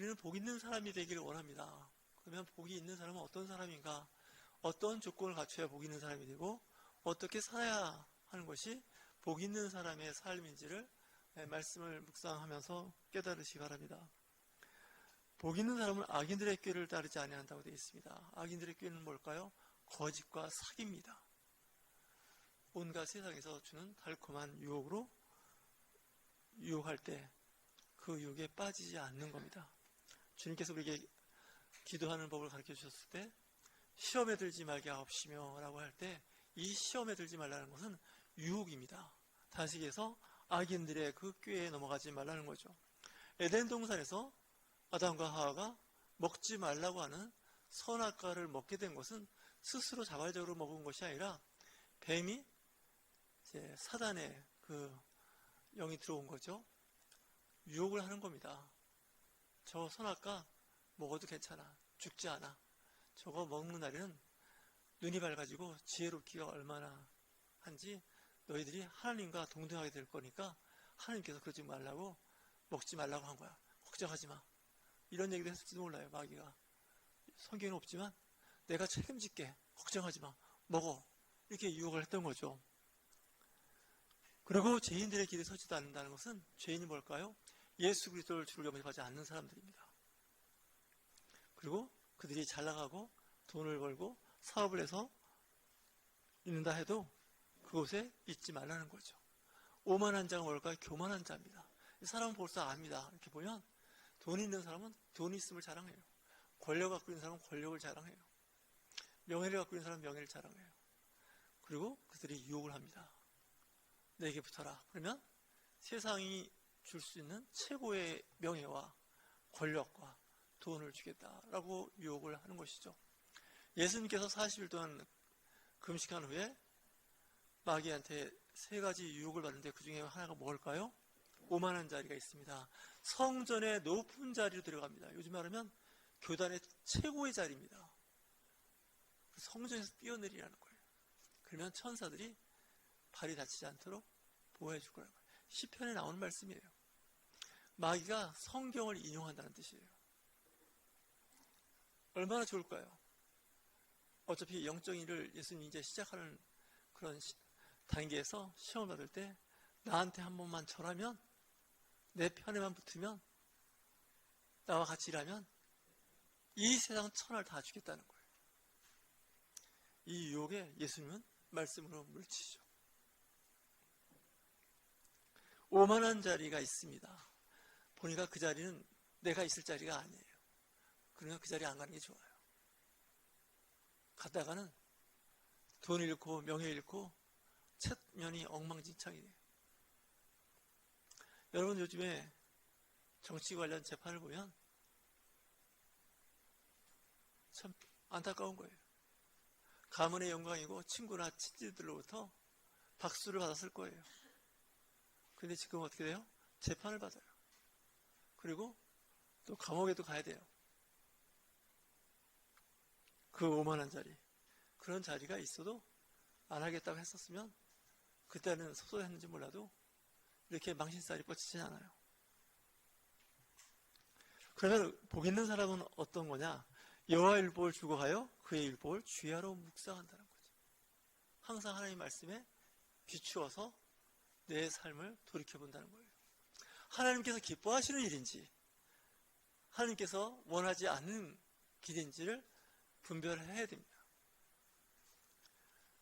우리는 복 있는 사람이 되기를 원합니다. 그러면 복이 있는 사람은 어떤 사람인가? 어떤 조건을 갖춰야 복 있는 사람이 되고 어떻게 살아야 하는 것이 복 있는 사람의 삶인지를 말씀을 묵상하면서 깨달으시기 바랍니다. 복 있는 사람은 악인들의 꾀를 따르지 아니한다고 되어 있습니다. 악인들의 꾀는 뭘까요? 거짓과 사기입니다. 온갖 세상에서 주는 달콤한 유혹으로 유혹할 때 그 유혹에 빠지지 않는 겁니다. 주님께서 우리에게 기도하는 법을 가르쳐 주셨을 때 시험에 들지 말게 하옵시며 라고 할 때 이 시험에 들지 말라는 것은 유혹입니다. 다시해서 악인들의 그 꾀에 넘어가지 말라는 거죠. 에덴 동산에서 아담과 하와가 먹지 말라고 하는 선악과를 먹게 된 것은 스스로 자발적으로 먹은 것이 아니라 뱀이 이제 사단의 그 영이 들어온 거죠. 유혹을 하는 겁니다. 저 선악과 먹어도 괜찮아. 죽지 않아. 저거 먹는 날에는 눈이 밝아지고 지혜롭기가 얼마나 한지 너희들이 하나님과 동등하게 될 거니까 하나님께서 그러지 말라고 먹지 말라고 한 거야. 걱정하지 마. 이런 얘기도 했을지도 몰라요. 마귀가. 성경은 없지만 내가 책임질게. 걱정하지 마. 먹어. 이렇게 유혹을 했던 거죠. 그리고 죄인들의 길에 서지도 않는다는 것은 죄인이 뭘까요? 예수 그리스도를 주를 영접하지 않는 사람들입니다. 그리고 그들이 잘 나가고 돈을 벌고 사업을 해서 있는다 해도 그곳에 있지 말라는 거죠. 오만한 자가 뭘까요? 교만한 자입니다. 이 사람은 벌써 압니다. 이렇게 보면 돈 있는 사람은 돈 있음을 자랑해요. 권력 갖고 있는 사람은 권력을 자랑해요. 명예를 갖고 있는 사람은 명예를 자랑해요. 그리고 그들이 유혹을 합니다. 내게 붙어라. 그러면 세상이 줄 수 있는 최고의 명예와 권력과 돈을 주겠다라고 유혹을 하는 것이죠. 예수님께서 40일 동안 금식한 후에 마귀한테 세 가지 유혹을 받는데 그 중에 하나가 뭘까요? 오만한 자리가 있습니다. 성전의 높은 자리로 들어갑니다. 요즘 말하면 교단의 최고의 자리입니다. 성전에서 뛰어내리라는 거예요. 그러면 천사들이 발이 다치지 않도록 보호해 줄 거라는 거예요. 시편에 나오는 말씀이에요. 마귀가 성경을 인용한다는 뜻이에요. 얼마나 좋을까요? 어차피 영적인 일을 예수님이 이제 시작하는 그런 단계에서 시험을 받을 때 나한테 한 번만 절하면, 내 편에만 붙으면, 나와 같이 일하면 이 세상 천하를 다 주겠다는 거예요. 이 유혹에 예수님은 말씀으로 물리치죠. 오만한 자리가 있습니다. 보니까 그 자리는 내가 있을 자리가 아니에요. 그러니까 그 자리에 안 가는 게 좋아요. 갔다가는 돈 잃고 명예 잃고 체면이 엉망진창이 돼요. 여러분 요즘에 정치 관련 재판을 보면 참 안타까운 거예요. 가문의 영광이고 친구나 친지들로부터 박수를 받았을 거예요. 근데 지금 어떻게 돼요? 재판을 받아요. 그리고 또 감옥에도 가야 돼요. 그 오만한 자리. 그런 자리가 있어도 안 하겠다고 했었으면 그때는 섭섭했는지 몰라도 이렇게 망신살이 뻗치지 않아요. 그러면 복 있는 사람은 어떤 거냐? 여호와의 율법을 주고하여 그의 율법을 주야로 묵상한다는 거죠. 항상 하나님의 말씀에 비추어서 내 삶을 돌이켜본다는 거예요. 하나님께서 기뻐하시는 일인지 하나님께서 원하지 않는 길인지를 분별해야 됩니다.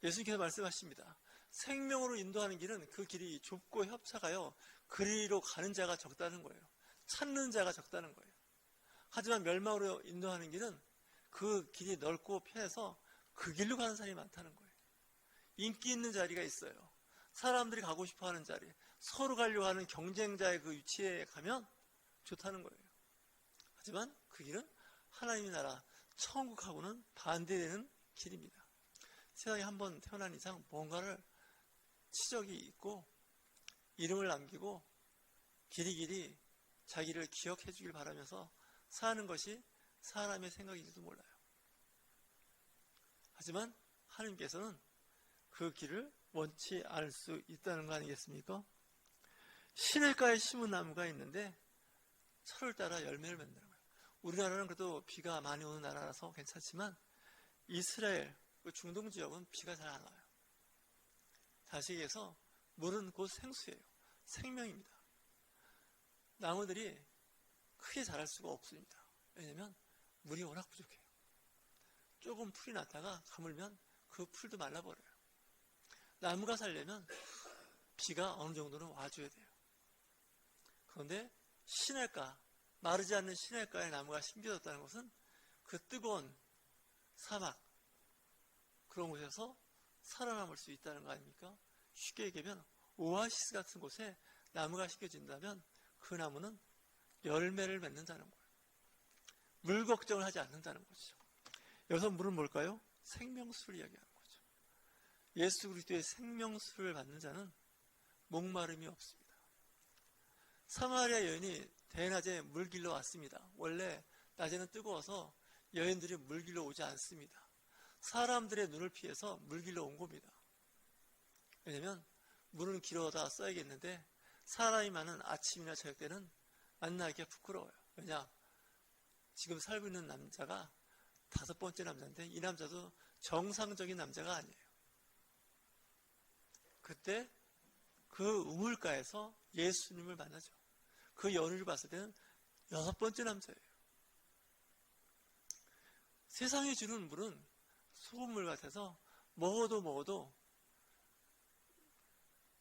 예수님께서 말씀하십니다. 생명으로 인도하는 길은 그 길이 좁고 협착하여 그리로 가는 자가 적다는 거예요. 찾는 자가 적다는 거예요. 하지만 멸망으로 인도하는 길은 그 길이 넓고 편해서 그 길로 가는 사람이 많다는 거예요. 인기 있는 자리가 있어요. 사람들이 가고 싶어하는 자리, 서로 가려고 하는 경쟁자의 그 위치에 가면 좋다는 거예요. 하지만 그 길은 하나님의 나라, 천국하고는 반대되는 길입니다. 세상에 한번 태어난 이상 뭔가를 치적이 있고 이름을 남기고 길이길이 자기를 기억해 주길 바라면서 사는 것이 사람의 생각인지도 몰라요. 하지만 하나님께서는 그 길을 원치 않을 수 있다는 거 아니겠습니까? 시냇가에 심은 나무가 있는데 철을 따라 열매를 맺는 거예요. 우리나라는 그래도 비가 많이 오는 나라라서 괜찮지만 이스라엘, 그 중동 지역은 비가 잘 안 와요. 다시 얘기해서 물은 곧 생수예요. 생명입니다. 나무들이 크게 자랄 수가 없습니다. 왜냐하면 물이 워낙 부족해요. 조금 풀이 났다가 가물면 그 풀도 말라버려요. 나무가 살려면 비가 어느 정도는 와줘야 돼요. 그런데 시냇가, 마르지 않는 시냇가에 나무가 심겨졌다는 것은 그 뜨거운 사막, 그런 곳에서 살아남을 수 있다는 거 아닙니까? 쉽게 얘기하면 오아시스 같은 곳에 나무가 심겨진다면 그 나무는 열매를 맺는다는 거예요. 물 걱정을 하지 않는다는 거죠. 여기서 물은 뭘까요? 생명수를 이야기하는 거죠. 예수 그리스도의 생명수를 받는 자는 목마름이 없습니다. 사마리아 여인이 대낮에 물 길러 왔습니다. 원래 낮에는 뜨거워서 여인들이 물 길러 오지 않습니다. 사람들의 눈을 피해서 물 길러 온 겁니다. 왜냐하면 물은 길어다 써야겠는데 사람이 많은 아침이나 저녁 때는 만나기가 부끄러워요. 왜냐? 지금 살고 있는 남자가 5번째 남자인데 이 남자도 정상적인 남자가 아니에요. 그때 그 우물가에서 예수님을 만나죠. 그 연유를 봤을 때는 6번째 남자예요. 세상이 주는 물은 소금물 같아서 먹어도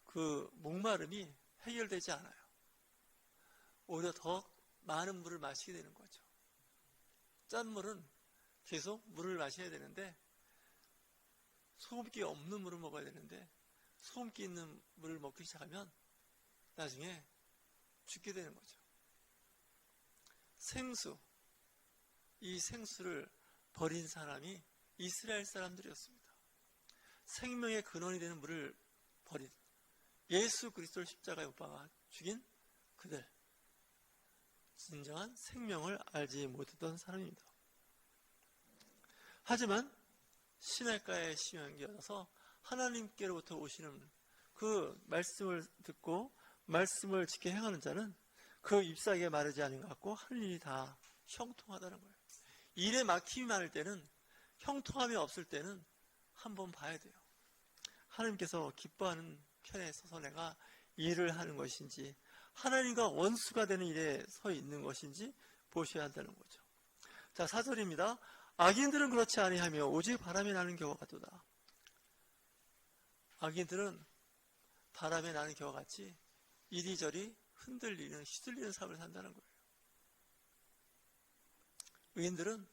그 목마름이 해결되지 않아요. 오히려 더 많은 물을 마시게 되는 거죠. 짠 물은 계속 물을 마셔야 되는데 소금기 없는 물을 먹어야 되는데 소금기 있는 물을 먹기 시작하면 나중에 죽게 되는 거죠. 생수, 이 생수를 버린 사람이 이스라엘 사람들이었습니다. 생명의 근원이 되는 물을 버린 예수 그리스도를 십자가에 못 박아 죽인 그들, 진정한 생명을 알지 못했던 사람입니다. 하지만 시냇가에 심연기어서 하나님께로부터 오시는 그 말씀을 듣고 말씀을 지켜 행하는 자는 그 잎사귀에 마르지 않은 것 같고 하는 일이 다 형통하다는 거예요. 일에 막힘이 많을 때는, 형통함이 없을 때는 한번 봐야 돼요. 하나님께서 기뻐하는 편에 서서 내가 일을 하는 것인지 하나님과 원수가 되는 일에 서 있는 것인지 보셔야 한다는 거죠. 자, 4절입니다. 악인들은 그렇지 아니하며 오직 바람에 나는 겨와 같도다. 악인들은 바람에 나는 겨와 같이 이리저리 흔들리는, 휘둘리는 삶을 산다는 거예요. 의인들은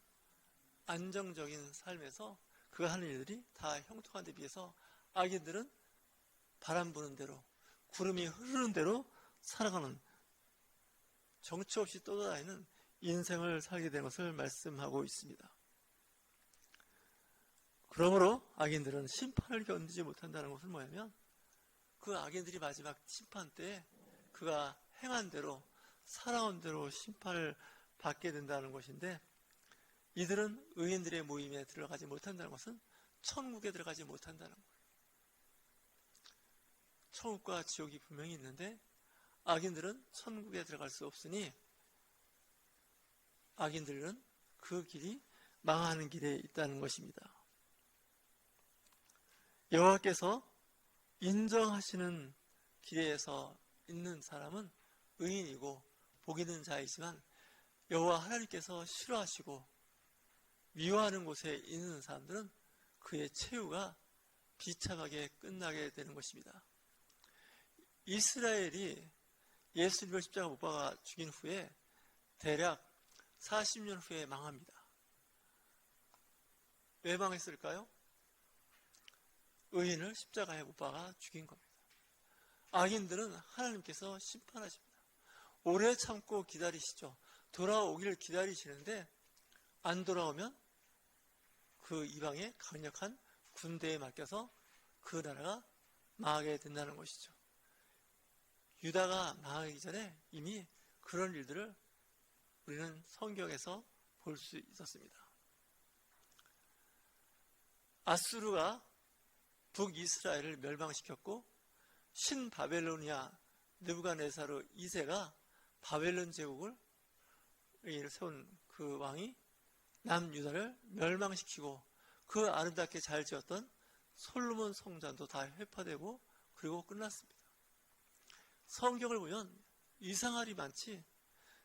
안정적인 삶에서 그가 하는 일들이 다 형통한 데 비해서 악인들은 바람 부는 대로, 구름이 흐르는 대로 살아가는, 정처 없이 떠돌아다니는 인생을 살게 된 것을 말씀하고 있습니다. 그러므로 악인들은 심판을 견디지 못한다는 것은 뭐냐면 그 악인들이 마지막 심판 때에 그가 행한 대로, 살아온 대로 심판을 받게 된다는 것인데, 이들은 의인들의 모임에 들어가지 못한다는 것은 천국에 들어가지 못한다는 거예요. 천국과 지옥이 분명히 있는데 악인들은 천국에 들어갈 수 없으니 악인들은 그 길이 망하는 길에 있다는 것입니다. 여호와께서 인정하시는 길에서 있는 사람은 의인이고 복 있는 자이지만 여호와 하나님께서 싫어하시고 미워하는 곳에 있는 사람들은 그의 최후가 비참하게 끝나게 되는 것입니다. 이스라엘이 예수님을 십자가 못 박아 죽인 후에 대략 40년 후에 망합니다. 왜 망했을까요? 의인을 십자가에 못 박아 죽인 겁니다. 악인들은 하나님께서 심판하십니다. 오래 참고 기다리시죠. 돌아오기를 기다리시는데 안 돌아오면 그 이방의 강력한 군대에 맡겨서 그 나라가 망하게 된다는 것이죠. 유다가 망하기 전에 이미 그런 일들을 우리는 성경에서 볼 수 있었습니다. 아수르가 북이스라엘을 멸망시켰고 신바벨로니아 느부갓네살 2세가 바벨론 제국을 세운 그 왕이 남유다를 멸망시키고 그 아름답게 잘 지었던 솔로몬 성전도 다 회파되고 그리고 끝났습니다. 성경을 보면 이상할이 많지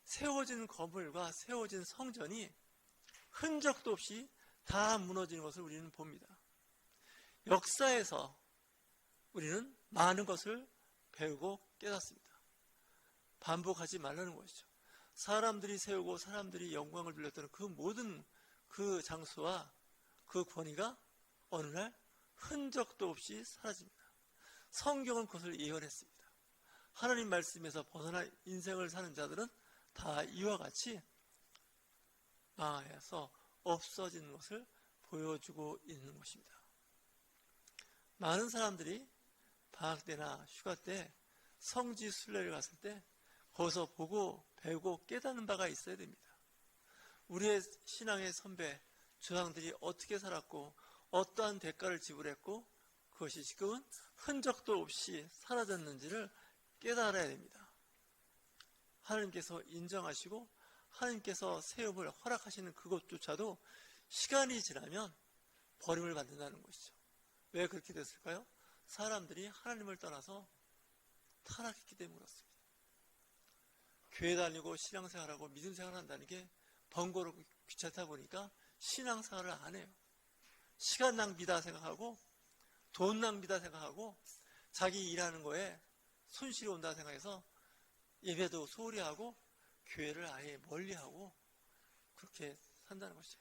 세워진 건물과 세워진 성전이 흔적도 없이 다 무너지는 것을 우리는 봅니다. 역사에서 우리는 많은 것을 배우고 깨닫습니다. 반복하지 말라는 것이죠. 사람들이 세우고 사람들이 영광을 돌렸던 그 모든 그 장소와 그 권위가 어느 날 흔적도 없이 사라집니다. 성경은 그것을 예언했습니다. 하나님 말씀에서 벗어나 인생을 사는 자들은 다 이와 같이 망하여서 없어지는 것을 보여주고 있는 것입니다. 많은 사람들이 방학 때나 휴가 때 성지 순례를 갔을 때 거기서 보고 배우고 깨닫는 바가 있어야 됩니다. 우리의 신앙의 선배, 조상들이 어떻게 살았고 어떠한 대가를 지불했고 그것이 지금은 흔적도 없이 사라졌는지를 깨달아야 됩니다. 하나님께서 인정하시고 하나님께서 세움을 허락하시는 그것조차도 시간이 지나면 버림을 받는다는 것이죠. 왜 그렇게 됐을까요? 사람들이 하나님을 떠나서 타락했기 때문에 그렇습니다. 교회 다니고 신앙생활하고 믿음생활을 한다는 게 번거롭고 귀찮다 보니까 신앙생활을 안 해요. 시간 낭비다 생각하고 돈 낭비다 생각하고 자기 일하는 거에 손실이 온다 생각해서 예배도 소홀히 하고 교회를 아예 멀리하고 그렇게 산다는 것이죠.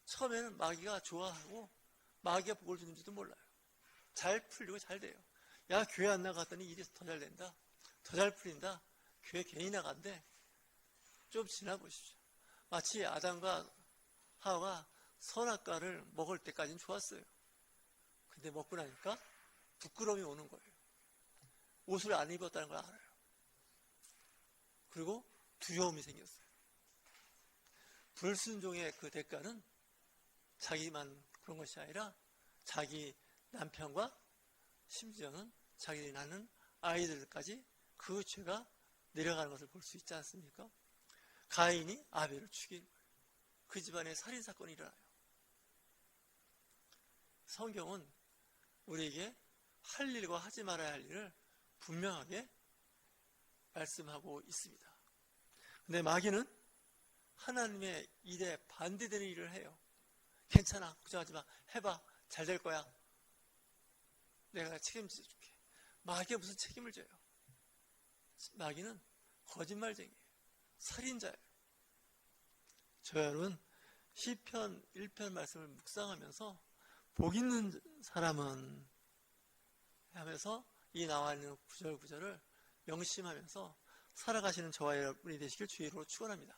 처음에는 마귀가 좋아하고 마귀가 복을 주는지도 몰라요. 잘 풀리고 잘 돼요. 야, 교회 안 나갔더니 일이 더 잘 된다. 더 잘 풀린다. 교회 괜히 나간대. 좀 지나보십시오. 마치 아담과 하와가 선악과를 먹을 때까지는 좋았어요. 근데 먹고 나니까 부끄러움이 오는 거예요. 옷을 안 입었다는 걸 알아요. 그리고 두려움이 생겼어요. 불순종의 그 대가는 자기만 그런 것이 아니라 자기 남편과 심지어는 자기 낳는 아이들까지 그 죄가 내려가는 것을 볼 수 있지 않습니까? 가인이 아벨을 죽인 거예요. 그 집안에 살인사건이 일어나요. 성경은 우리에게 할 일과 하지 말아야 할 일을 분명하게 말씀하고 있습니다. 근데 마귀는 하나님의 일에 반대되는 일을 해요. 괜찮아, 걱정하지 마, 해봐, 잘 될 거야. 내가 책임져 줄게. 마귀가 무슨 책임을 져요? 마귀는 거짓말쟁이에요. 살인자예요. 저 여러분, 시편 1편 말씀을 묵상하면서 복 있는 사람은 하면서 이 나와 있는 구절을 명심하면서 살아가시는 저와 여러분이 되시길 주의로 축원합니다.